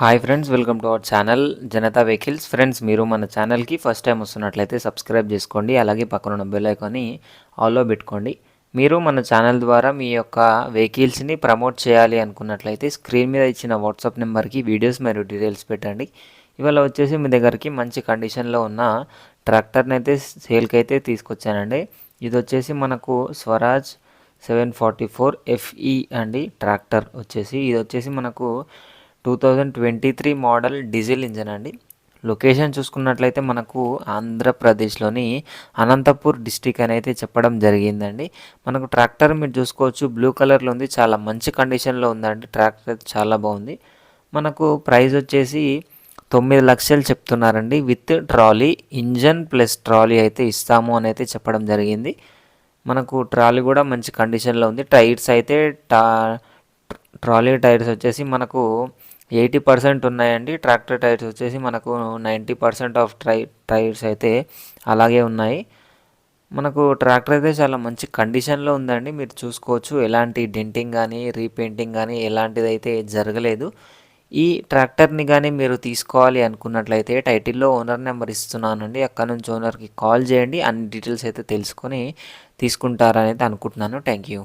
Hi friends, welcome to our channel Janata vehicles. Friends, మీరు మన ఛానల్కి ఫస్ట్ టైం వస్తున్నట్లయితే సబ్స్క్రైబ్ చేసుకోండి. అలాగే పక్కన బెల్ ఐకాన్ని ఆల్లో పెట్టుకోండి. మీరు మన ఛానల్ ద్వారా మీ యొక్క వెహికల్స్ని ప్రమోట్ చేయాలి అనుకున్నట్లయితే స్క్రీన్ మీద ఇచ్చిన వాట్సాప్ నెంబర్కి వీడియోస్ మరియు డీటెయిల్స్ పెట్టండి. ఇవాళ వచ్చేసి మీ దగ్గరికి మంచి కండిషన్లో ఉన్న ట్రాక్టర్ని అయితే సేల్కి అయితే తీసుకొచ్చానండి. ఇది వచ్చేసి మనకు స్వరాజ్ 744 FE అండి. ట్రాక్టర్ వచ్చేసి ఇది వచ్చేసి మనకు 2023 మోడల్ డీజిల్ ఇంజన్ అండి. లొకేషన్ చూసుకున్నట్లయితే మనకు ఆంధ్రప్రదేశ్లోని అనంతపూర్ డిస్టిక్ అని అయితే చెప్పడం జరిగిందండి. మనకు ట్రాక్టర్ మీరు చూసుకోవచ్చు, బ్లూ కలర్లో ఉంది, చాలా మంచి కండిషన్లో ఉందండి. ట్రాక్టర్ చాలా బాగుంది. మనకు ప్రైస్ వచ్చేసి 9 లక్షలు చెప్తున్నారండి. With trolley, engine plus trolley అయితే ఇస్తాము అని అయితే చెప్పడం జరిగింది. మనకు ట్రాలీ కూడా మంచి కండిషన్లో ఉంది. టైర్స్ అయితే ట్రాలీ టైర్స్ వచ్చేసి మనకు 80% ఉన్నాయండి. ట్రాక్టర్ టైర్స్ వచ్చేసి మనకు 90% ఆఫ్ టైర్స్ అయితే అలాగే ఉన్నాయి. మనకు ట్రాక్టర్ అయితే చాలా మంచి కండిషన్లో ఉందండి. మీరు చూసుకోవచ్చు, ఎలాంటి డెంటింగ్ కానీ రీపెయింటింగ్ కానీ ఎలాంటిది అయితే జరగలేదు. ఈ ట్రాక్టర్ని కానీ మీరు తీసుకోవాలి అనుకున్నట్లయితే టైటిల్లో ఓనర్ నెంబర్ ఇస్తున్నానండి. అక్కడ నుంచి ఓనర్కి కాల్ చేయండి. అన్ని డీటెయిల్స్ అయితే తెలుసుకొని తీసుకుంటారని అయితే అనుకుంటున్నాను. Thank you.